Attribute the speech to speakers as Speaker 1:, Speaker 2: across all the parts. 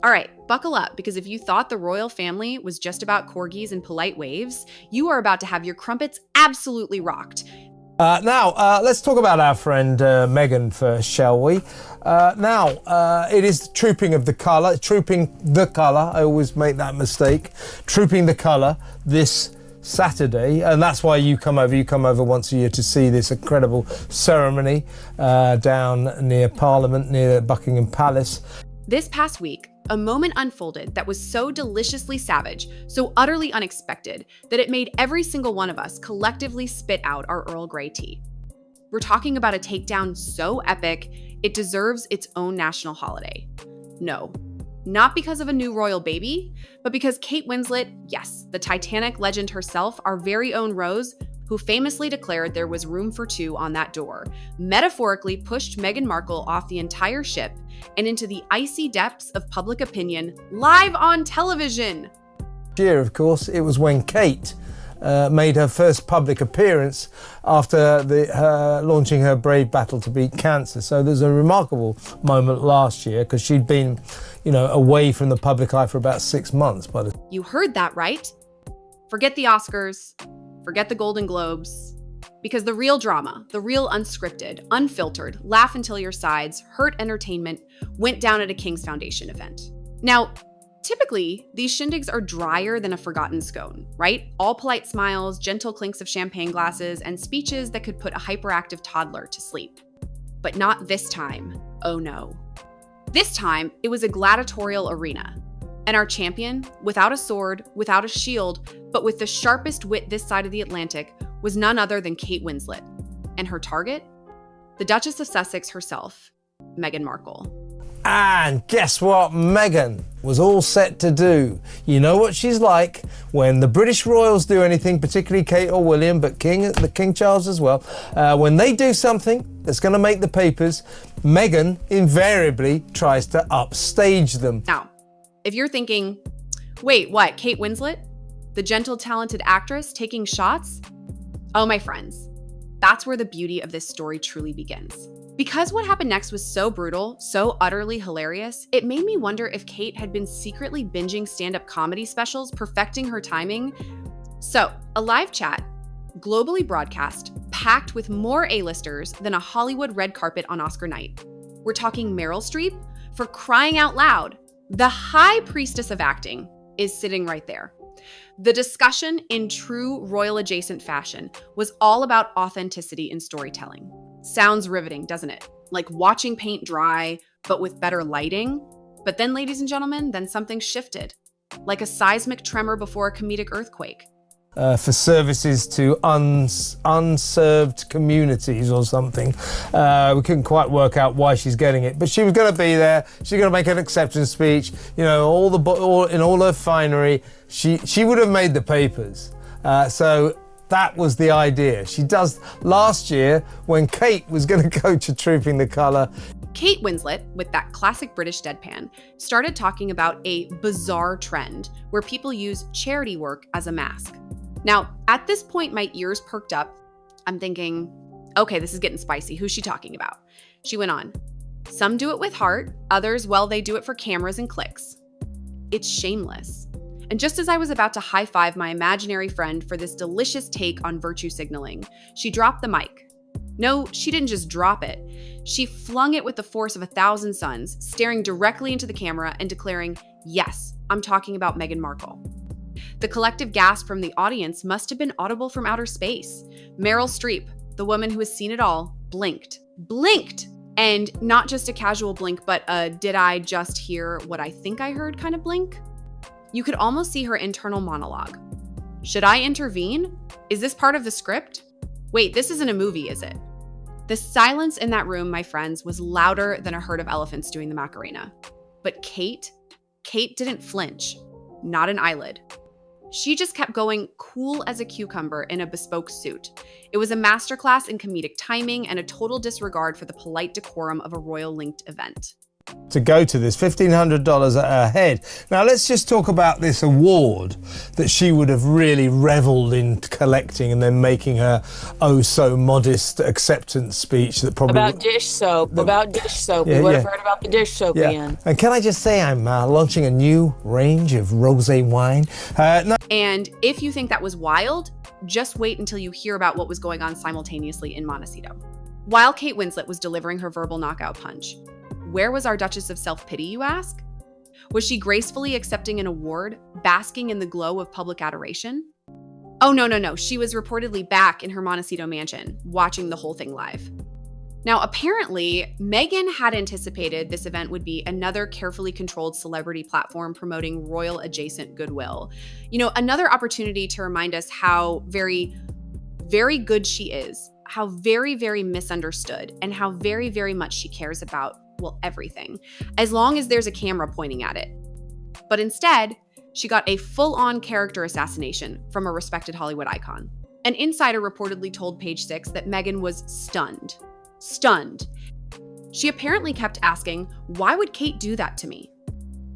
Speaker 1: All right, buckle up, because if you thought the royal family was just about corgis and polite waves, you are about to have your crumpets absolutely rocked.
Speaker 2: Now, let's talk about our friend Meghan first, shall we? It is trooping the colour. I always make that mistake. Trooping the colour this Saturday, and that's why you come over. You come over once a year to see this incredible ceremony down near Parliament, near Buckingham Palace.
Speaker 1: This past week, a moment unfolded that was so deliciously savage, so utterly unexpected, that it made every single one of us collectively spit out our Earl Grey tea. We're talking about a takedown so epic, it deserves its own national holiday. No, not because of a new royal baby, but because Kate Winslet, yes, the Titanic legend herself, our very own Rose, who famously declared there was room for two on that door, metaphorically pushed Meghan Markle off the entire ship and into the icy depths of public opinion live on television.
Speaker 2: Year, of course, it was when Kate made her first public appearance after launching her brave battle to beat cancer. So there's a remarkable moment last year because she'd been, away from the public eye for about 6 months.
Speaker 1: You heard that right. Forget the Oscars. Forget the Golden Globes, because the real drama, the real unscripted, unfiltered, laugh until your sides, hurt entertainment went down at a King's Foundation event. Now, typically, these shindigs are drier than a forgotten scone, right? All polite smiles, gentle clinks of champagne glasses, and speeches that could put a hyperactive toddler to sleep. But not this time. Oh no. This time, it was a gladiatorial arena. And our champion, without a sword, without a shield, but with the sharpest wit this side of the Atlantic, was none other than Kate Winslet. And her target? The Duchess of Sussex herself, Meghan Markle.
Speaker 2: And guess what Meghan was all set to do? You know what she's like when the British royals do anything, particularly Kate or William, but King Charles as well. When they do something that's going to make the papers, Meghan invariably tries to upstage them.
Speaker 1: Now, if you're thinking, wait, what, Kate Winslet? The gentle, talented actress taking shots? Oh, my friends, that's where the beauty of this story truly begins. Because what happened next was so brutal, so utterly hilarious, it made me wonder if Kate had been secretly binging stand-up comedy specials, perfecting her timing. So, a live chat, globally broadcast, packed with more A-listers than a Hollywood red carpet on Oscar night. We're talking Meryl Streep, for crying out loud. The high priestess of acting is sitting right there. The discussion, in true royal adjacent fashion, was all about authenticity in storytelling. Sounds riveting, doesn't it? Like watching paint dry, but with better lighting. But then, ladies and gentlemen, then something shifted. Like a seismic tremor before a comedic earthquake.
Speaker 2: For services to unserved communities or something. We couldn't quite work out why she's getting it, but she was going to be there. She's going to make an acceptance speech. In all her finery. She would have made the papers. So that was the idea. She does last year when Kate was going to go to Trooping the Colour.
Speaker 1: Kate Winslet, with that classic British deadpan, started talking about a bizarre trend where people use charity work as a mask. Now, at this point, my ears perked up. I'm thinking, okay, this is getting spicy. Who's she talking about? She went on. Some do it with heart. Others, well, they do it for cameras and clicks. It's shameless. And just as I was about to high-five my imaginary friend for this delicious take on virtue signaling, she dropped the mic. No, she didn't just drop it. She flung it with the force of 1,000 suns, staring directly into the camera and declaring, yes, I'm talking about Meghan Markle. The collective gasp from the audience must have been audible from outer space. Meryl Streep, the woman who has seen it all, blinked. And not just a casual blink, but a did I just hear what I think I heard kind of blink. You could almost see her internal monologue. Should I intervene? Is this part of the script? Wait, this isn't a movie, is it? The silence in that room, my friends, was louder than a herd of elephants doing the Macarena. But Kate didn't flinch. Not an eyelid. She just kept going cool as a cucumber in a bespoke suit. It was a masterclass in comedic timing and a total disregard for the polite decorum of a royal-linked event.
Speaker 2: to go to this, $1,500 at her head. Now let's just talk about this award that she would have really revelled in collecting and then making her oh so modest acceptance speech that probably...
Speaker 3: About dish soap. We would have heard about the dish soap again.
Speaker 2: And can I just say I'm launching a new range of rosé wine.
Speaker 1: And if you think that was wild, just wait until you hear about what was going on simultaneously in Montecito. While Kate Winslet was delivering her verbal knockout punch, where was our Duchess of Self-Pity, you ask? Was she gracefully accepting an award, basking in the glow of public adoration? Oh, no. She was reportedly back in her Montecito mansion, watching the whole thing live. Now, apparently, Meghan had anticipated this event would be another carefully controlled celebrity platform promoting royal-adjacent goodwill. Another opportunity to remind us how very, very good she is, how very, very misunderstood, and how very, very much she cares about, everything, as long as there's a camera pointing at it. But instead, she got a full-on character assassination from a respected Hollywood icon. An insider reportedly told Page Six that Meghan was stunned. She apparently kept asking, why would Kate do that to me?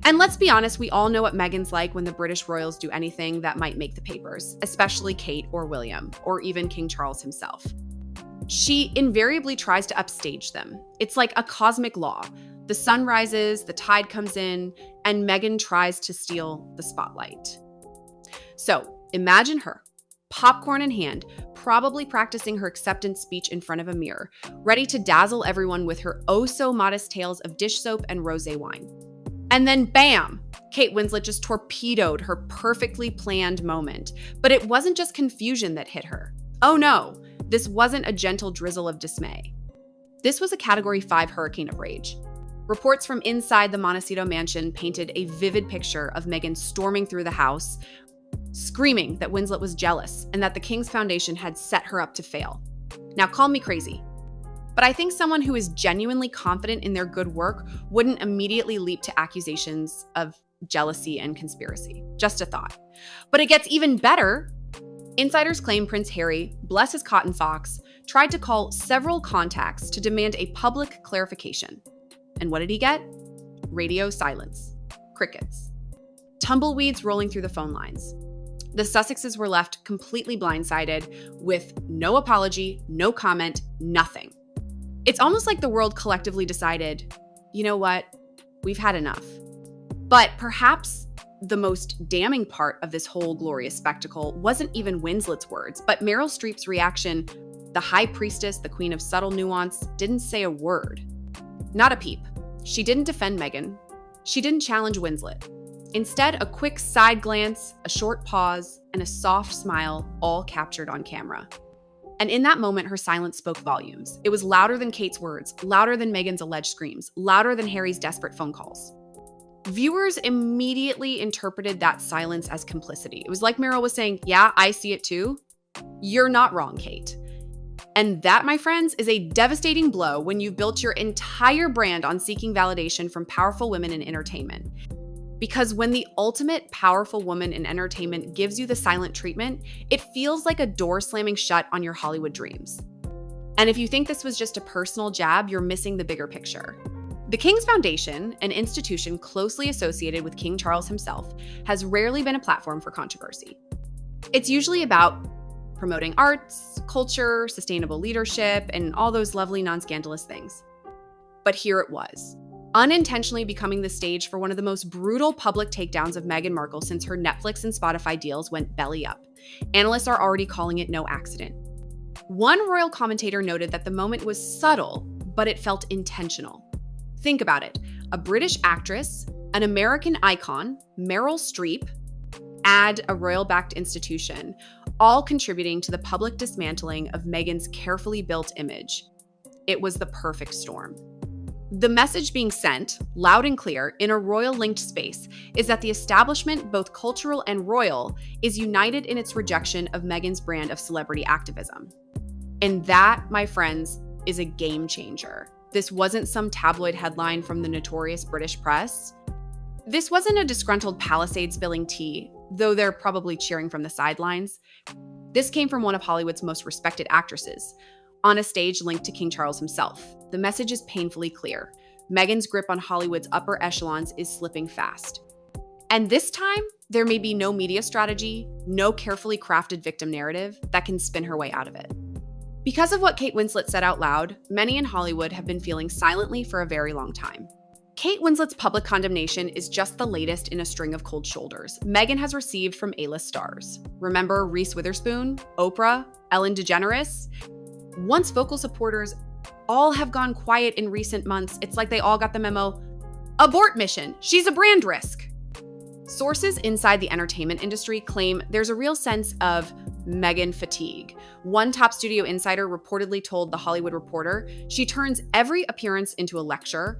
Speaker 1: And let's be honest, we all know what Meghan's like when the British royals do anything that might make the papers, especially Kate or William, or even King Charles himself. She invariably tries to upstage them. It's like a cosmic law. The sun rises, the tide comes in, and Meghan tries to steal the spotlight. So imagine her, popcorn in hand, probably practicing her acceptance speech in front of a mirror, ready to dazzle everyone with her oh-so-modest tales of dish soap and rosé wine. And then bam! Kate Winslet just torpedoed her perfectly planned moment. But it wasn't just confusion that hit her. Oh no! This wasn't a gentle drizzle of dismay. This was a Category 5 hurricane of rage. Reports from inside the Montecito mansion painted a vivid picture of Meghan storming through the house, screaming that Winslet was jealous and that the King's Foundation had set her up to fail. Now, call me crazy, but I think someone who is genuinely confident in their good work wouldn't immediately leap to accusations of jealousy and conspiracy. Just a thought. But it gets even better. Insiders claim Prince Harry, bless his cotton socks, tried to call several contacts to demand a public clarification. And what did he get? Radio silence. Crickets. Tumbleweeds rolling through the phone lines. The Sussexes were left completely blindsided with no apology, no comment, nothing. It's almost like the world collectively decided, you know what, we've had enough. But perhaps the most damning part of this whole glorious spectacle wasn't even Winslet's words, but Meryl Streep's reaction. The high priestess, the queen of subtle nuance, didn't say a word. Not a peep. She didn't defend Meghan. She didn't challenge Winslet. Instead, a quick side glance, a short pause, and a soft smile, all captured on camera. And in that moment, her silence spoke volumes. It was louder than Kate's words, louder than Meghan's alleged screams, louder than Harry's desperate phone calls. Viewers immediately interpreted that silence as complicity. It was like Meryl was saying, yeah, I see it too. You're not wrong, Kate. And that, my friends, is a devastating blow when you've built your entire brand on seeking validation from powerful women in entertainment. Because when the ultimate powerful woman in entertainment gives you the silent treatment, it feels like a door slamming shut on your Hollywood dreams. And if you think this was just a personal jab, you're missing the bigger picture. The King's Foundation, an institution closely associated with King Charles himself, has rarely been a platform for controversy. It's usually about promoting arts, culture, sustainable leadership, and all those lovely non-scandalous things. But here it was, unintentionally becoming the stage for one of the most brutal public takedowns of Meghan Markle since her Netflix and Spotify deals went belly up. Analysts are already calling it no accident. One royal commentator noted that the moment was subtle, but it felt intentional. Think about it. A British actress, an American icon, Meryl Streep, add a royal-backed institution, all contributing to the public dismantling of Meghan's carefully built image. It was the perfect storm. The message being sent, loud and clear, in a royal-linked space is that the establishment, both cultural and royal, is united in its rejection of Meghan's brand of celebrity activism. And that, my friends, is a game changer. This wasn't some tabloid headline from the notorious British press. This wasn't a disgruntled Palisade spilling tea, though they're probably cheering from the sidelines. This came from one of Hollywood's most respected actresses, on a stage linked to King Charles himself. The message is painfully clear. Meghan's grip on Hollywood's upper echelons is slipping fast. And this time, there may be no media strategy, no carefully crafted victim narrative that can spin her way out of it. Because of what Kate Winslet said out loud, many in Hollywood have been feeling silently for a very long time. Kate Winslet's public condemnation is just the latest in a string of cold shoulders Meghan has received from A-list stars. Remember Reese Witherspoon, Oprah, Ellen DeGeneres? Once vocal supporters all have gone quiet in recent months, it's like they all got the memo, abort mission, she's a brand risk. Sources inside the entertainment industry claim there's a real sense of Meghan fatigue. One top studio insider reportedly told The Hollywood Reporter she turns every appearance into a lecture,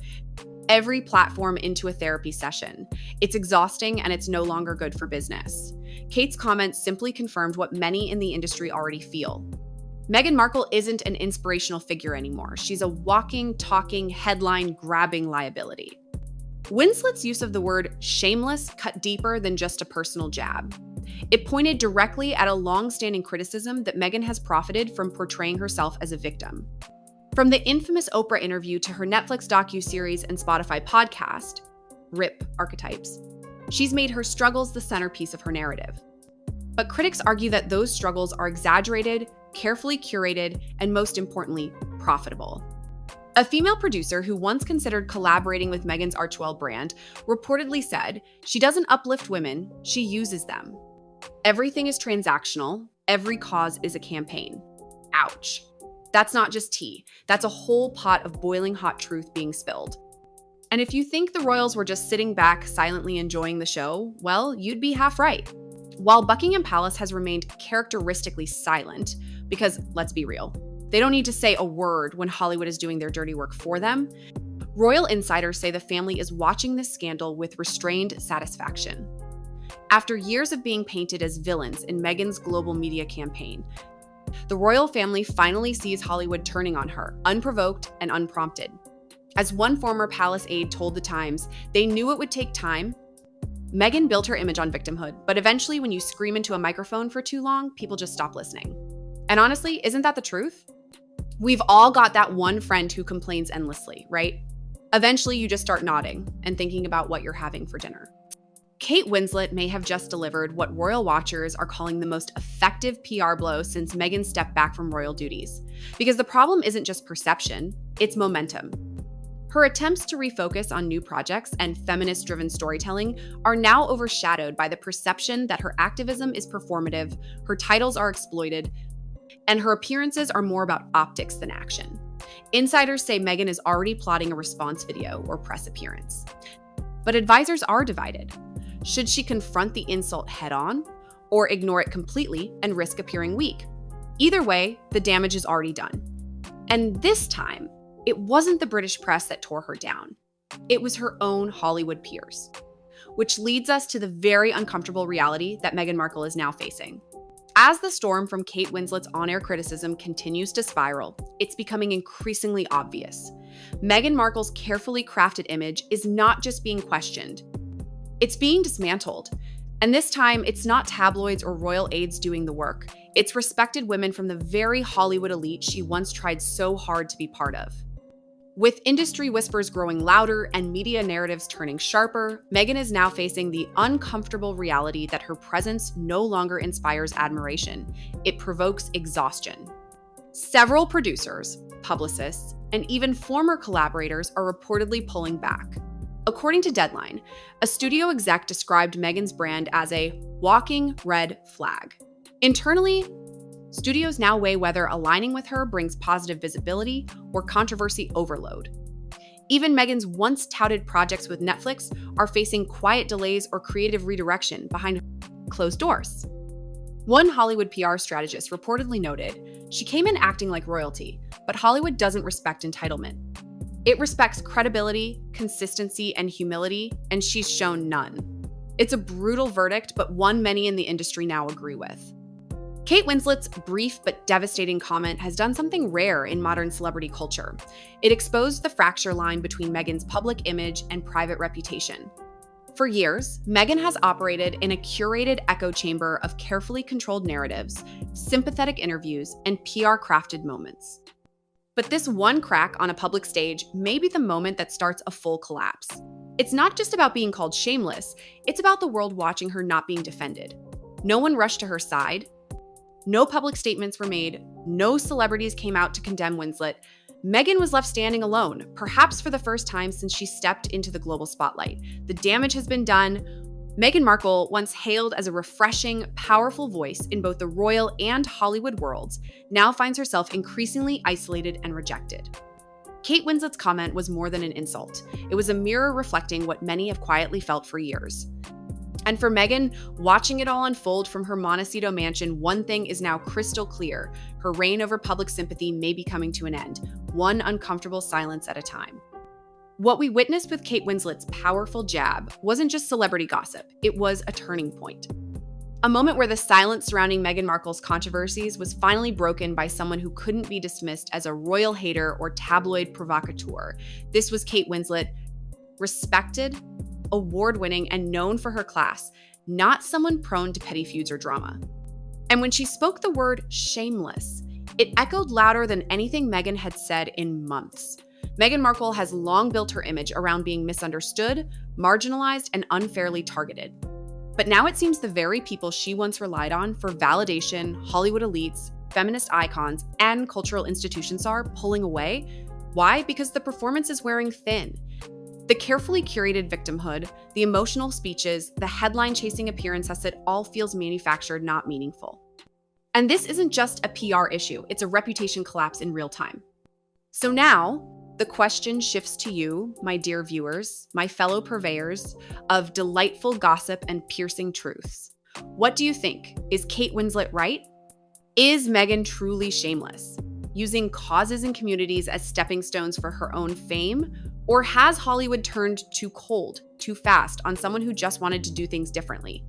Speaker 1: every platform into a therapy session. It's exhausting and it's no longer good for business. Kate's comments simply confirmed what many in the industry already feel. Meghan Markle isn't an inspirational figure anymore. She's a walking, talking, headline-grabbing liability. Winslet's use of the word shameless cut deeper than just a personal jab. It pointed directly at a long-standing criticism that Meghan has profited from portraying herself as a victim. From the infamous Oprah interview to her Netflix docuseries and Spotify podcast, RIP Archetypes, she's made her struggles the centerpiece of her narrative. But critics argue that those struggles are exaggerated, carefully curated, and most importantly, profitable. A female producer who once considered collaborating with Meghan's Archewell brand reportedly said, "She doesn't uplift women, she uses them. Everything is transactional, every cause is a campaign." Ouch. That's not just tea, that's a whole pot of boiling hot truth being spilled. And if you think the royals were just sitting back silently enjoying the show, well, you'd be half right. While Buckingham Palace has remained characteristically silent, because let's be real, they don't need to say a word when Hollywood is doing their dirty work for them, royal insiders say the family is watching this scandal with restrained satisfaction. After years of being painted as villains in Meghan's global media campaign, the royal family finally sees Hollywood turning on her, unprovoked and unprompted. As one former palace aide told The Times, they knew it would take time. Meghan built her image on victimhood, but eventually when you scream into a microphone for too long, people just stop listening. And honestly, isn't that the truth? We've all got that one friend who complains endlessly, right? Eventually, you just start nodding and thinking about what you're having for dinner. Kate Winslet may have just delivered what royal watchers are calling the most effective PR blow since Meghan stepped back from royal duties. Because the problem isn't just perception, it's momentum. Her attempts to refocus on new projects and feminist-driven storytelling are now overshadowed by the perception that her activism is performative, her titles are exploited, and her appearances are more about optics than action. Insiders say Meghan is already plotting a response video or press appearance. But advisors are divided. Should she confront the insult head-on, or ignore it completely and risk appearing weak? Either way, the damage is already done. And this time, it wasn't the British press that tore her down. It was her own Hollywood peers. Which leads us to the very uncomfortable reality that Meghan Markle is now facing. As the storm from Kate Winslet's on-air criticism continues to spiral, it's becoming increasingly obvious. Meghan Markle's carefully crafted image is not just being questioned, it's being dismantled. And this time, it's not tabloids or royal aides doing the work. It's respected women from the very Hollywood elite she once tried so hard to be part of. With industry whispers growing louder and media narratives turning sharper, Meghan is now facing the uncomfortable reality that her presence no longer inspires admiration. It provokes exhaustion. Several producers, publicists, and even former collaborators are reportedly pulling back. According to Deadline, a studio exec described Meghan's brand as a walking red flag. Internally, studios now weigh whether aligning with her brings positive visibility or controversy overload. Even Meghan's once touted projects with Netflix are facing quiet delays or creative redirection behind closed doors. One Hollywood PR strategist reportedly noted, "She came in acting like royalty, but Hollywood doesn't respect entitlement. It respects credibility, consistency, and humility, and she's shown none." It's a brutal verdict, but one many in the industry now agree with. Kate Winslet's brief but devastating comment has done something rare in modern celebrity culture. It exposed the fracture line between Meghan's public image and private reputation. For years, Meghan has operated in a curated echo chamber of carefully controlled narratives, sympathetic interviews, and PR-crafted moments. But this one crack on a public stage may be the moment that starts a full collapse. It's not just about being called shameless, it's about the world watching her not being defended. No one rushed to her side. No public statements were made. No celebrities came out to condemn Winslet. Meghan was left standing alone, perhaps for the first time since she stepped into the global spotlight. The damage has been done. Meghan Markle, once hailed as a refreshing, powerful voice in both the royal and Hollywood worlds, now finds herself increasingly isolated and rejected. Kate Winslet's comment was more than an insult. It was a mirror reflecting what many have quietly felt for years. And for Meghan, watching it all unfold from her Montecito mansion, one thing is now crystal clear. Her reign over public sympathy may be coming to an end, one uncomfortable silence at a time. What we witnessed with Kate Winslet's powerful jab wasn't just celebrity gossip, it was a turning point. A moment where the silence surrounding Meghan Markle's controversies was finally broken by someone who couldn't be dismissed as a royal hater or tabloid provocateur. This was Kate Winslet, respected, award-winning, and known for her class, not someone prone to petty feuds or drama. And when she spoke the word shameless, it echoed louder than anything Meghan had said in months. Meghan Markle has long built her image around being misunderstood, marginalized, and unfairly targeted. But now it seems the very people she once relied on for validation, Hollywood elites, feminist icons, and cultural institutions are pulling away. Why? Because the performance is wearing thin. The carefully curated victimhood, the emotional speeches, the headline-chasing appearances, it all feels manufactured, not meaningful. And this isn't just a PR issue, it's a reputation collapse in real time. So now, the question shifts to you, my dear viewers, my fellow purveyors of delightful gossip and piercing truths. What do you think? Is Kate Winslet right? Is Meghan truly shameless, using causes and communities as stepping stones for her own fame? Or has Hollywood turned too cold, too fast on someone who just wanted to do things differently?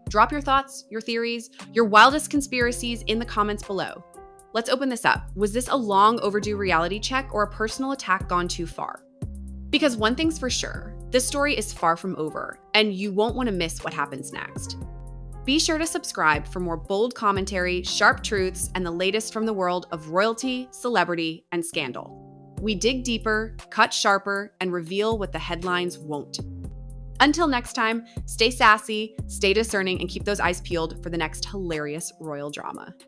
Speaker 1: Drop your thoughts, your theories, your wildest conspiracies in the comments below. Let's open this up. Was this a long overdue reality check or a personal attack gone too far? Because one thing's for sure, this story is far from over, and you won't want to miss what happens next. Be sure to subscribe for more bold commentary, sharp truths, and the latest from the world of royalty, celebrity, and scandal. We dig deeper, cut sharper, and reveal what the headlines won't. Until next time, stay sassy, stay discerning, and keep those eyes peeled for the next hilarious royal drama.